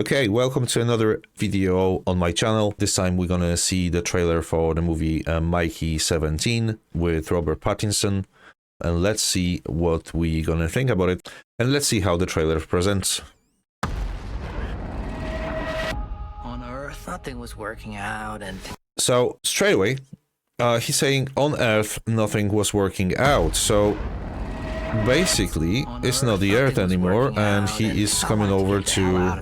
Okay, welcome to another video on my channel. This time we're gonna see the trailer for the movie Mikey 17 with Robert Pattinson. And let's see what we're gonna think about it. And let's see how the trailer presents. On Earth, nothing was working out and... So, straight away, he's saying on Earth nothing was working out. So, basically, it's not the Earth anymore, and he is coming over to...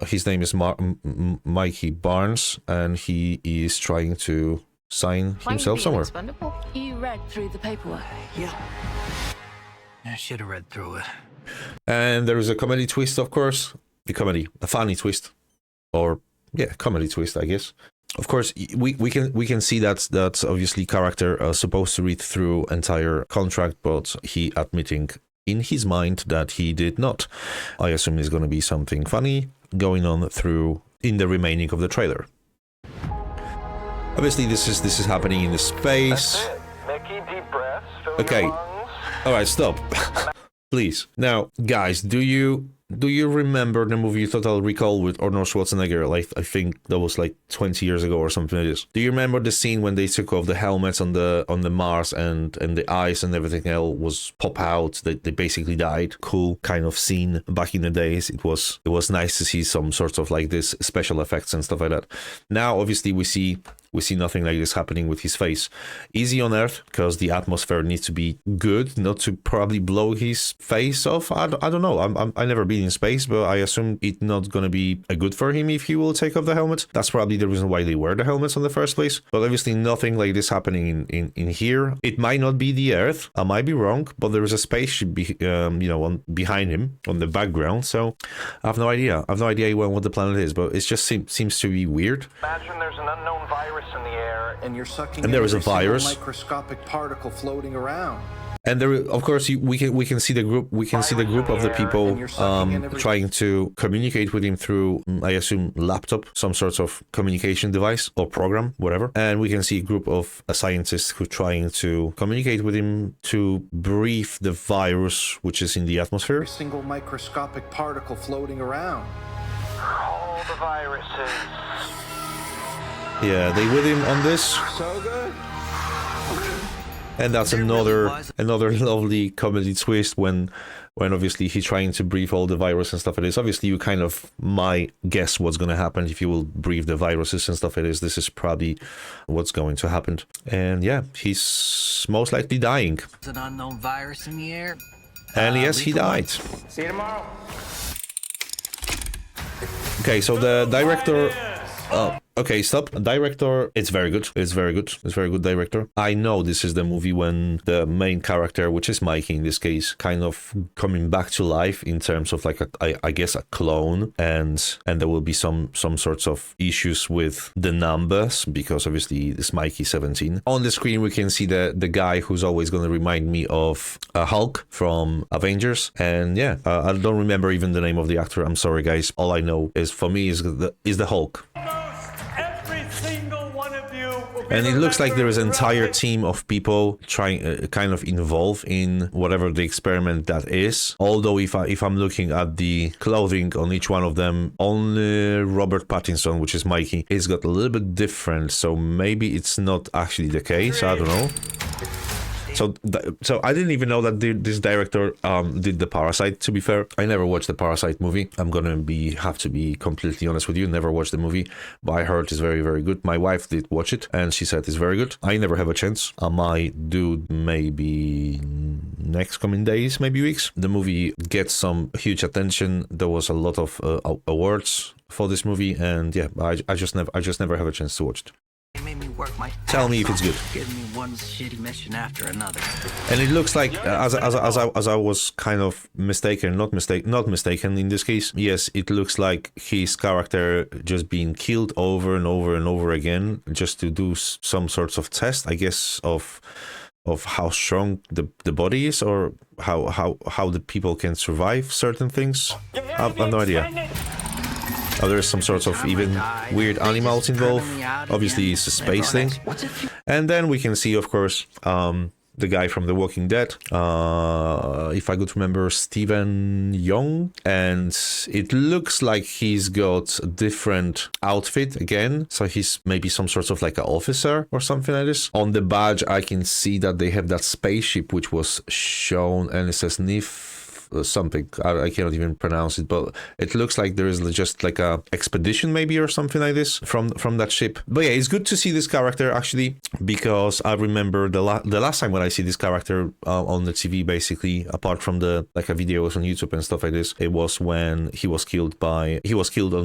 His name is Mikey Barnes, and he is trying to sign himself somewhere. Expendable? You read through the paperwork? Yeah. I should have read through it. And there is a comedy twist, of course. A funny twist. Or, yeah, comedy twist, I guess. Of course, we can see that's obviously character supposed to read through entire contract, but he admitting in his mind that he did not. I assume it's going to be something funny going on through in the remaining of the trailer. Obviously, this is happening in the space. Mickey, deep breaths, fill Okay, your lungs. all right, stop, please. Now, guys, do you remember the movie Total Recall with Arnold Schwarzenegger? Like, I think that was like 20 years ago or something like this. Do you remember the scene when they took off the helmets on the Mars and the eyes and everything else was pop out? They basically died. Cool kind of scene back in the days. It was nice to see some sorts of like this special effects and stuff like that. Now, obviously, we see nothing like this happening with his face. Easy on Earth, because the atmosphere needs to be good, not to probably blow his face off. I don't know. I never been in space, but I assume it's not gonna be good for him if he will take off the helmet. That's probably the reason why they wear the helmets in the first place. But obviously nothing like this happening in here. It might not be the Earth. I might be wrong, but there is a spaceship behind him on the background. So I have no idea. I have no idea what the planet is, but it just seems to be weird. Imagine there's an unknown virus in the air, and you're sucking And there is a every single virus. microscopic particle floating around. And there, of course, we can see the group. We can see the group of the people trying to communicate with him through, I assume, laptop, some sort of communication device or program, whatever. And we can see a group of scientists who are trying to communicate with him to brief the virus which is in the atmosphere. Every single microscopic particle floating around. all the viruses. Yeah, they with him on this. So good. And that's another lovely comedy twist when obviously he's trying to brief all the virus and stuff like this. Obviously, you kind of might guess what's going to happen if you will brief the viruses and stuff like this. This is probably what's going to happen. And yeah, he's most likely dying. There's an unknown virus in the air. And yes, he died. See you tomorrow. Okay, so the director... okay, stop. Director, it's very good. It's very good. It's very good director. I know this is the movie when the main character, which is Mikey in this case, kind of coming back to life in terms of like I guess a clone, and there will be some sorts of issues with the numbers because obviously it's Mikey 17. On the screen we can see the guy who's always going to remind me of Hulk from Avengers, and yeah, I don't remember even the name of the actor. I'm sorry guys. All I know is for me is the Hulk. And it looks like there is an entire team of people trying, kind of involved in whatever the experiment that is. Although if I'm looking at the clothing on each one of them, only Robert Pattinson, which is Mikey, is got a little bit different. So maybe it's not actually the case. I don't know. So I didn't even know that this director did the Parasite. To be fair, I never watched the Parasite movie. I'm gonna have to be completely honest with you. Never watched the movie, but I heard it's very, very good. My wife did watch it, and she said it's very good. I never have a chance. I might do maybe next coming days, maybe weeks. The movie gets some huge attention. There was a lot of awards for this movie, and yeah, I just never have a chance to watch it. It made me work my Tell me if it's good. Giving me one shitty mission after another. And it looks like, as I was kind of not mistaken in this case. Yes, it looks like his character just being killed over and over and over again, just to do some sorts of test, I guess, of how strong the body is, or how the people can survive certain things. I have no idea. Oh, there's some sorts of even weird animals involved. Obviously, it's a space thing. And then we can see, of course, the guy from The Walking Dead. If I could remember, Stephen Young, and it looks like he's got a different outfit again. So he's maybe some sort of like an officer or something like this. On the badge, I can see that they have that spaceship which was shown, and it says NIF something. I cannot even pronounce it, but it looks like there is just like a expedition maybe or something like this from that ship. But yeah, it's good to see this character actually, because I remember the last time when I see this character on the TV, basically, apart from the like a videos on YouTube and stuff like this, it was when he was killed on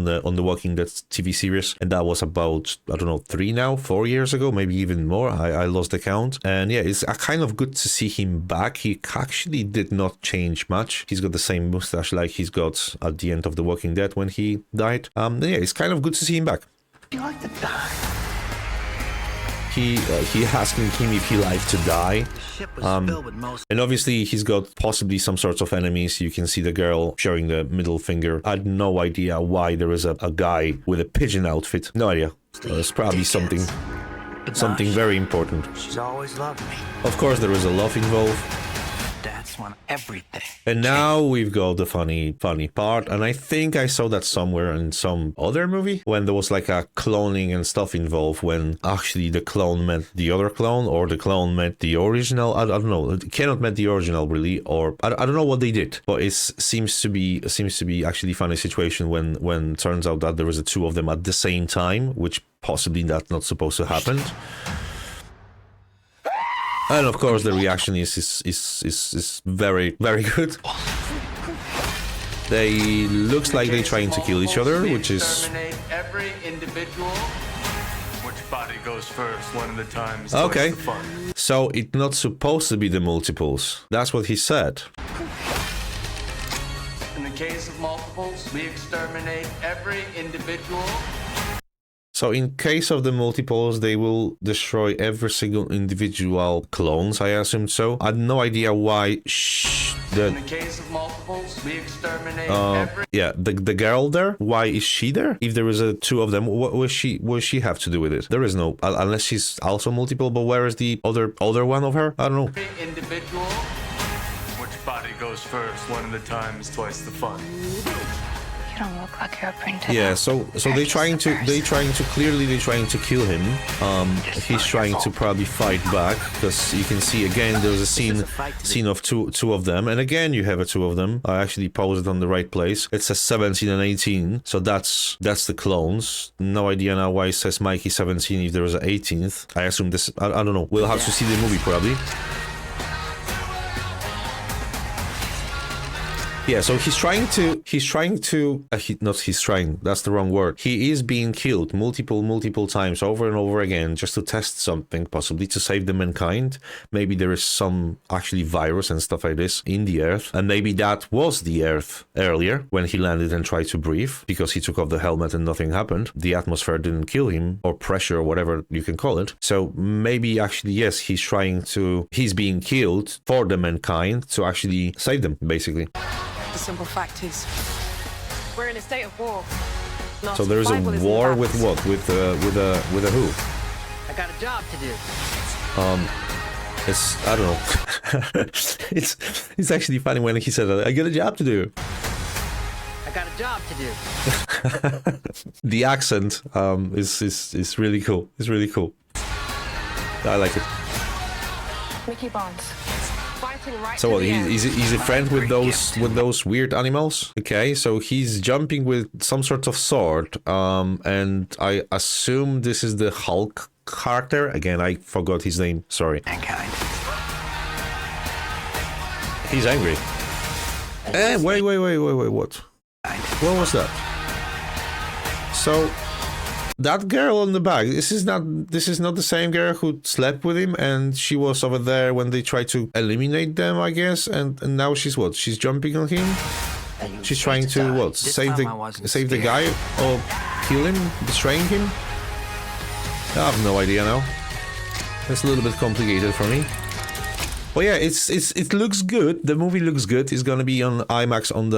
the Walking Dead TV series, and that was about, I don't know, 4 years ago, maybe even more. I lost the count. And yeah, it's kind of good to see him back. He actually did not change much. He's got the same mustache like he's got at the end of The Walking Dead when he died. Yeah, it's kind of good to see him back. You like to die? He asking him if he liked to die. The ship was filled with most. And obviously he's got possibly some sorts of enemies. You can see the girl showing the middle finger. I had no idea why there is a guy with a pigeon outfit. No idea. It's probably something very important. She's always loved me. Of course, there is a love involved. That's when everything. And now we've got the funny part, and I think I saw that somewhere in some other movie when there was like a cloning and stuff involved, when actually the clone met the other clone, or the clone met the original. I don't know. It cannot met the original really, or I don't know what they did, but it seems to be actually funny situation when turns out that there is two of them at the same time, which possibly that's not supposed to happen. And of course, the reaction is very, very good. They looks like they're trying to kill each other, which is Exterminate every individual. Which body goes first? One at a time. Is okay. twice the fun. So it's not supposed to be the multiples. That's what he said. In the case of multiples, we exterminate every individual. So in case of the multiples, they will destroy every single individual clones, I assume so. I had no idea why In the case of multiples, we exterminate every. yeah, the girl there, why is she there? If there is two of them, what will she have to do with it? There is no, unless she's also multiple, but where is the other one of her? I don't know. Every individual. Which body goes first? One at a time is twice the fun. You don't look like you're a printer. Yeah, so they're trying to kill him. He's trying to probably fight back, because you can see again there's a scene of two of them, and again you have two of them. I actually paused it on the right place. It says 17 and 18, so that's the clones. No idea now why it says Mikey 17 if there was an 18th. I assume this. I don't know. We'll have to see the movie probably. Yeah, so that's the wrong word. He is being killed multiple times over and over again just to test something, possibly to save the mankind. Maybe there is some actually virus and stuff like this in the Earth, and maybe that was the Earth earlier when he landed and tried to breathe, because he took off the helmet and nothing happened. The atmosphere didn't kill him, or pressure, or whatever you can call it. So maybe actually, yes, he's being killed for the mankind to actually save them, basically. The simple fact is, we're in a state of war. So there is a war with what? With a who? I got a job to do. It's, I don't know. it's actually funny when he said, I got a job to do. I got a job to do. The accent is really cool. It's really cool. I like it. Mickey Barnes. Fighting right So to what? the end. He's a friend with those weird animals. Okay, so he's jumping with some sort of sword. And I assume this is the Hulk character. Again, I forgot his name. Sorry. Mankind. He's angry. Wait. What? What was that? So that girl on the back, this is not the same girl who slept with him, and she was over there when they tried to eliminate them, I guess, and now she's what? She's jumping on him? She's trying to what? Save the guy or kill him, betraying him? I have no idea now. It's a little bit complicated for me. But yeah, it looks good. The movie looks good. It's gonna be on IMAX on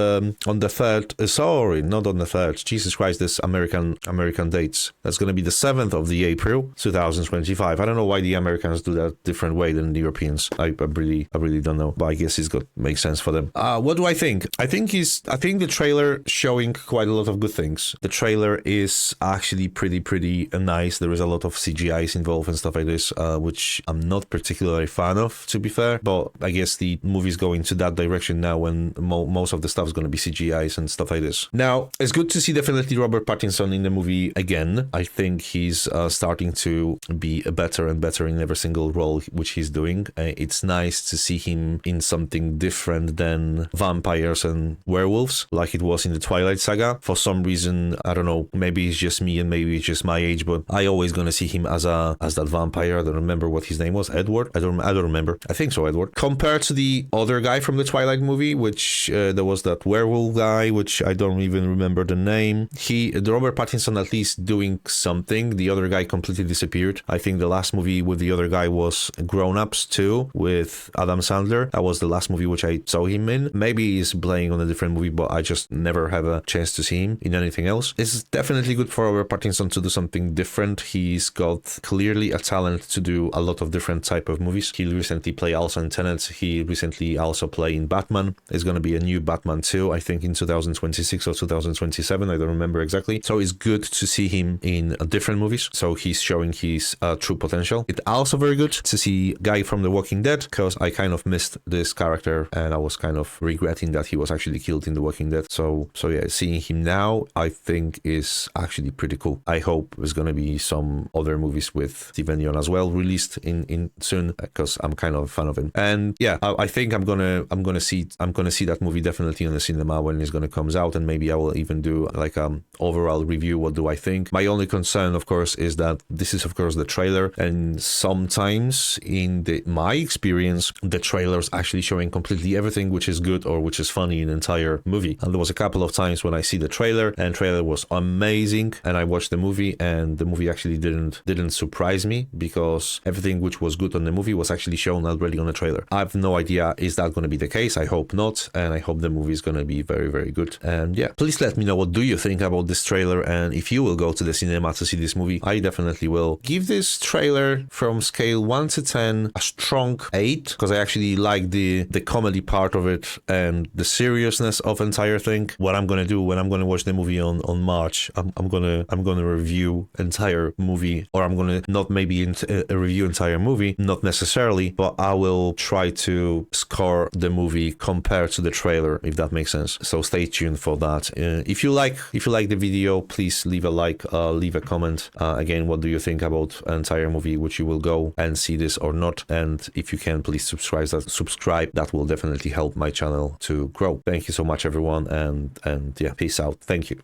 the third. Sorry, not on the third. Jesus Christ, this American dates. That's gonna be the 7th of the April, 2025. I don't know why the Americans do that different way than the Europeans. I really don't know. But I guess it's got makes sense for them. What do I think? I think the trailer showing quite a lot of good things. The trailer is actually pretty nice. There is a lot of CGIs involved and stuff like this, which I'm not particularly a fan of, to be fair. But I guess the movie's going to that direction now when most of the stuff is going to be CGIs and stuff like this. Now, it's good to see definitely Robert Pattinson in the movie again. I think he's starting to be better and better in every single role which he's doing. It's nice to see him in something different than vampires and werewolves, like it was in the Twilight Saga. For some reason, I don't know, maybe it's just me and maybe it's just my age, but I always gonna see him as that vampire. I don't remember what his name was. Edward? I don't remember. I think so, Edward. Compared to the other guy from the Twilight movie, which there was that werewolf guy, which I don't even remember the name. The Robert Pattinson at least doing something. The other guy completely disappeared. I think the last movie with the other guy was Grown Ups 2 with Adam Sandler. That was the last movie which I saw him in. Maybe he's playing on a different movie, but I just never have a chance to see him in anything else. It's definitely good for Robert Pattinson to do something different. He's got clearly a talent to do a lot of different type of movies. He recently played also in Tenet. He recently also played in Batman. There's going to be a new Batman 2, I think in 2026 or 2027. I don't remember exactly. So it's good to see him in different movies. So he's showing his true potential. It's also very good to see Guy from The Walking Dead, because I kind of missed this character and I was kind of regretting that he was actually killed in The Walking Dead. So yeah, seeing him now, I think is actually pretty cool. I hope there's going to be some other movies with Steven Yeun as well released in soon, because I'm kind of a fan of him. And yeah, I think I'm gonna see that movie definitely in the cinema when it's gonna comes out, and maybe I will even do like overall review. What do I think? My only concern, of course, is that this is of course the trailer, and sometimes in my experience, the trailer's actually showing completely everything which is good or which is funny in the entire movie. And there was a couple of times when I see the trailer and trailer was amazing, and I watched the movie and the movie actually didn't surprise me, because everything which was good on the movie was actually shown already on the trailer. I have no idea, is that going to be the case? I hope not, and I hope the movie is going to be very good. And yeah, please let me know what do you think about this trailer, and if you will go to the cinema to see this movie. I definitely will. Give this trailer from scale 1 to 10 a strong 8, because I actually like the comedy part of it and the seriousness of entire thing. What I'm gonna do when I'm gonna watch the movie on March, I'm gonna review entire movie, or I'm gonna not maybe review entire movie, not necessarily, but I will try to score the movie compared to the trailer, if that makes sense. So stay tuned for that. If you like the video, please leave a like, leave a comment. Again, what do you think about entire movie? Would you will go and see this or not? And if you can, please subscribe. That will definitely help my channel to grow. Thank you so much, everyone, and yeah, peace out. Thank you.